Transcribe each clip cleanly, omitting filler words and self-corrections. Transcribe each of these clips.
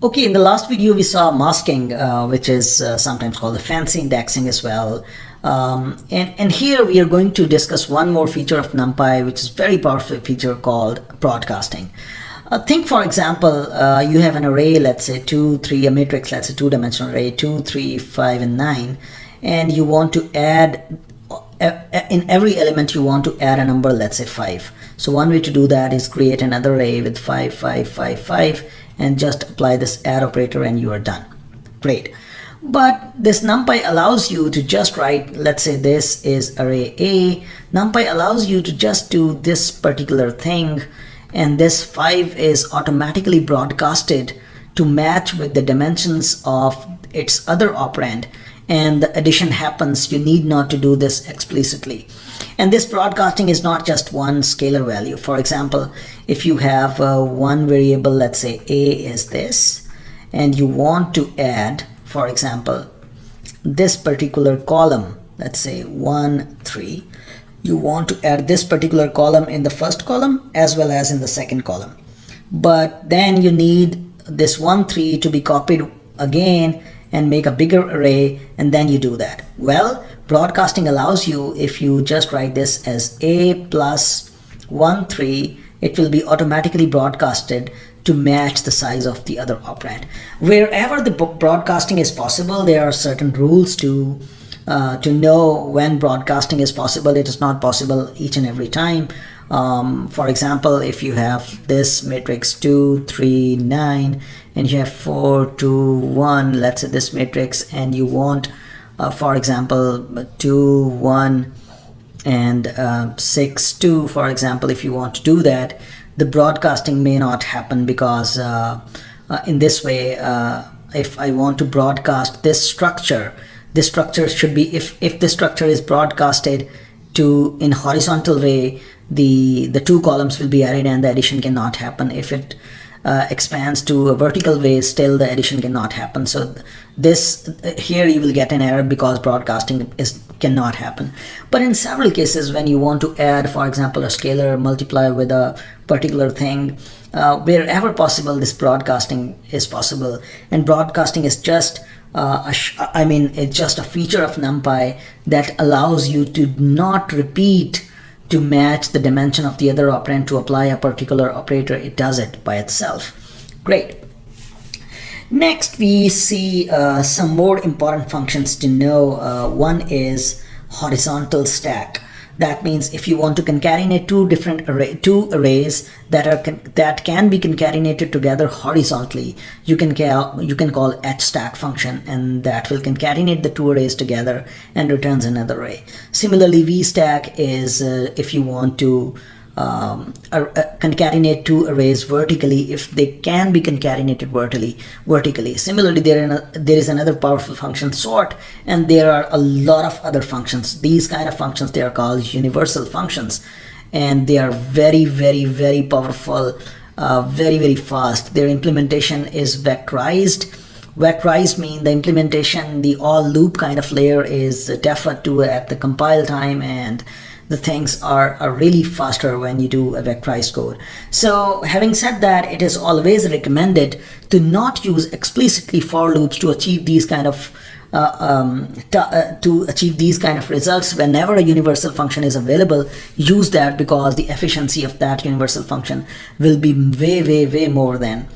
Okay, in the last video we saw masking, which is sometimes called the fancy indexing as well. And here we are going to discuss one more feature of NumPy, which is a very powerful feature called broadcasting. Think, for example, you have an array, let's say 2, 3, a matrix, let's say two-dimensional array, 2, 3, 5, and 9, and you want to add, in every element you want to add a number, let's say 5. So one way to do that is create another array with 5, 5, 5, 5, and just apply this add operator and you are done. Great. But this NumPy allows you to just write, let's say this is array A. NumPy allows you to just do this particular thing, and this 5 is automatically broadcasted to match with the dimensions of its other operand, and the addition happens. You need not to do this explicitly. And this broadcasting is not just one scalar value. For example, if you have one variable, let's say A is this, and you want to add, for example, this particular column, let's say 1, 3, you want to add this particular column in the first column as well as in the second column. But then you need this 1, 3 to be copied again and make a bigger array, and then you do that. Well, broadcasting allows you, if you just write this as A plus 1, 3, it will be automatically broadcasted to match the size of the other operand. Wherever the broadcasting is possible, there are certain rules to know when broadcasting is possible. It is not possible each and every time. For example, if you have this matrix 2, 3, 9, and you have 4, 2, 1, let's say this matrix, and you want, for example, 2, 1, and 6, 2, for example, if you want to do that, the broadcasting may not happen because in this way, if I want to broadcast this structure should be, if the structure is broadcasted to in horizontal way, the two columns will be added and the addition cannot happen. If it expands to a vertical way, still the addition cannot happen. So this here you will get an error because broadcasting cannot happen. But in several cases, when you want to add, for example, a scalar multiply with a particular thing, wherever possible, this broadcasting is possible. And broadcasting is just it's just a feature of NumPy that allows you to not repeat to match the dimension of the other operand to apply a particular operator. It does it by itself. Great. Next, we see some more important functions to know. One is horizontal stack. That means if you want to concatenate two arrays that can be concatenated together horizontally, you can call hstack function, and that will concatenate the two arrays together and returns another array. Similarly, vstack is if you want to concatenate two arrays vertically, if they can be concatenated vertically. Similarly, there is another powerful function, sort, and there are a lot of other functions. These kind of functions, they are called universal functions, and they are very, very, very powerful, very, very fast. Their implementation is vectorized. Vectorized means the implementation, the all loop kind of layer is deferred to at the compile time, and the things are really faster when you do a vectorized code. So having said that, it is always recommended to not use explicitly for loops to achieve these kind of results. Whenever a universal function is available, use that, because the efficiency of that universal function will be way, way, way more than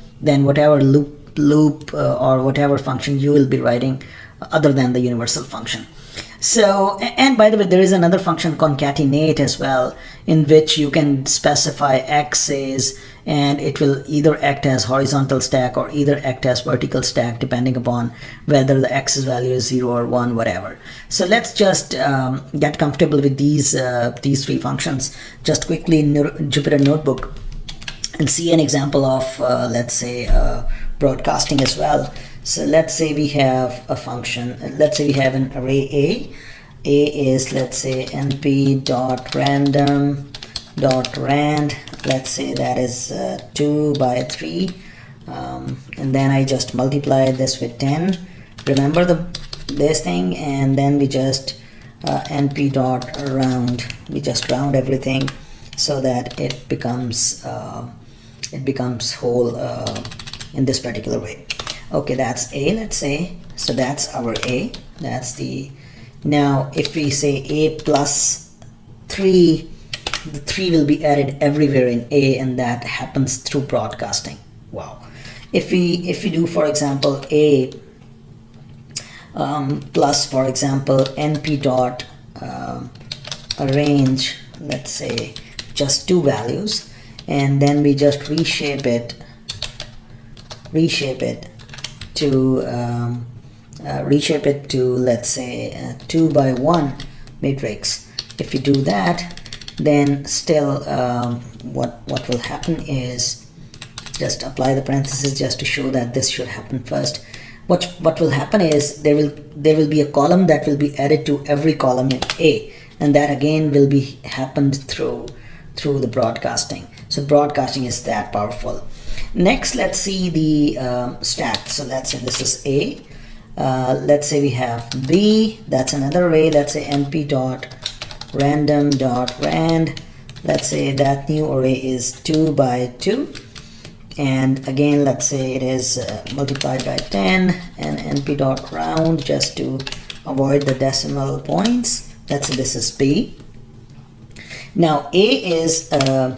whatever loop or whatever function you will be writing other than the universal function. So, and by the way, there is another function concatenate as well, in which you can specify x's, and it will either act as horizontal stack or either act as vertical stack, depending upon whether the x's value is 0 or 1, whatever. So let's just get comfortable with these three functions. Just quickly in Jupyter Notebook and see an example of let's say broadcasting as well. So let's say we have a function, let's say we have an array A. A is, let's say, np.random.rand. Let's say that is 2 by 3. And then I just multiply this with 10. Remember this thing, and then we just np dot round. We just round everything so that it becomes whole in this particular way. Okay, that's a, let's say. So that's our a. That's the, now if we say a plus 3, the 3 will be added everywhere in a, and that happens through broadcasting. Wow. If we do, for example, a plus, for example, np dot arrange, let's say just 2 values, and then we just reshape it to let's say 2 by 1 matrix. If we do that, then still what will happen is, just apply the parentheses just to show that this should happen first. What will happen is there will be a column that will be added to every column in A, and that again will be happened through the broadcasting. So broadcasting is that powerful. Next, let's see the stack. So let's say this is A. Let's say we have B. That's another array. Let's say np dot random dot rand. Let's say that new array is 2 by 2, and again let's say it is multiplied by 10, and np dot round just to avoid the decimal points. Let's say this is B. Now A is a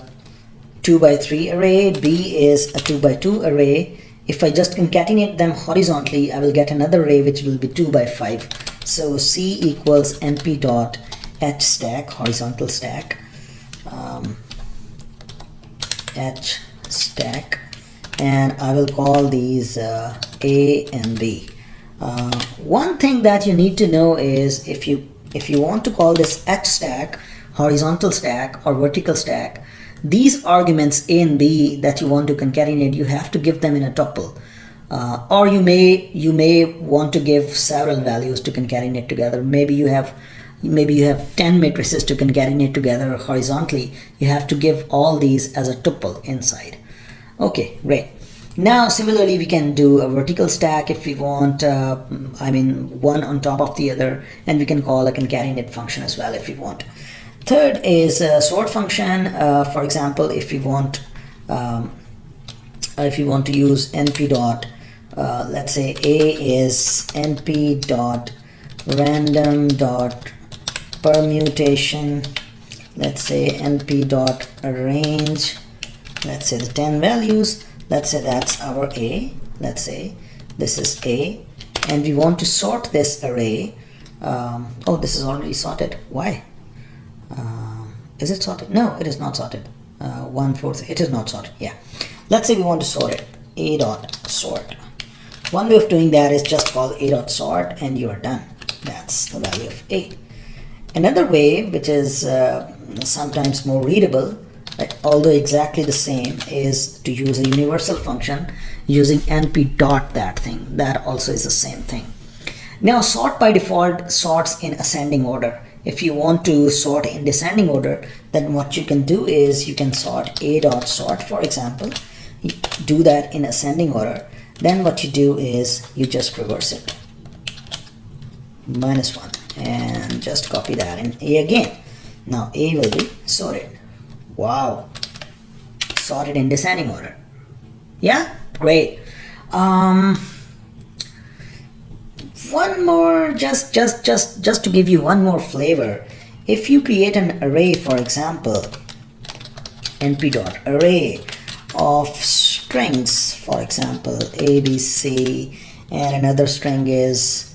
2 by 3 array, B is a 2 by 2 array. If I just concatenate them horizontally, I will get another array which will be 2 by 5. So C equals np dot h stack, horizontal stack, h stack, and I will call these A and B. One thing that you need to know is if you want to call this h stack, horizontal stack or vertical stack, these arguments A and B that you want to concatenate, you have to give them in a tuple, or you may want to give several values to concatenate together. Maybe you have 10 matrices to concatenate together horizontally. You have to give all these as a tuple inside. Okay, great. Now similarly we can do a vertical stack if we want, one on top of the other, and we can call a concatenate function as well if we want. Third is a sort function. For example, if you want to use np dot, let's say A is np dot random dot permutation, let's say np dot arrange, let's say the 10 values, let's say that's our A, let's say this is A, and we want to sort this array. Oh, this is already sorted. Why? Is it sorted? No, it is not sorted. 1/4, it is not sorted. Yeah, let's say we want to sort it. A dot sort. One way of doing that is just call A dot sort and you are done. That's the value of A. Another way, which is sometimes more readable, although exactly the same, is to use a universal function using np dot that thing. That also is the same thing. Now sort by default sorts in ascending order. If you want to sort in descending order, then what you can do is you can sort A dot sort, for example. You do that in ascending order. Then what you do is you just reverse it. -1, and just copy that in A again. Now A will be sorted. Wow. Sorted in descending order. Yeah, great. One more, just to give you one more flavor. If you create an array, for example, np dot array of strings, for example, A, B, C, and another string is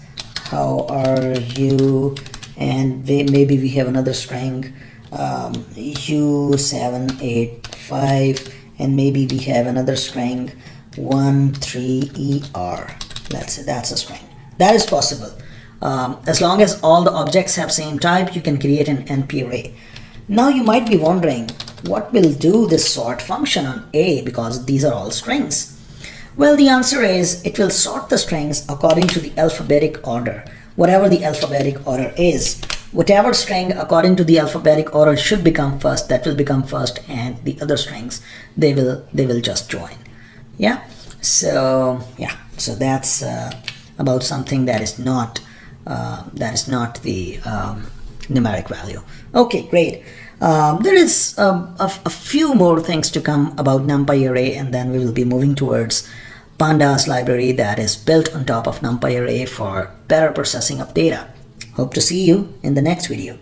how are you, and maybe we have another string U785, and maybe we have another string 13ER. Let's say that's a string. That is possible. As long as all the objects have same type, you can create an NP array. Now you might be wondering, what will do this sort function on A, because these are all strings? Well, the answer is it will sort the strings according to the alphabetic order, whatever the alphabetic order is. Whatever string according to the alphabetic order should become first, that will become first, and the other strings, they will just join. Yeah. So that's about something that is not the numeric value. Okay, great. There is a few more things to come about NumPy array, and then we will be moving towards Pandas library that is built on top of NumPy array for better processing of data. Hope to see you in the next video.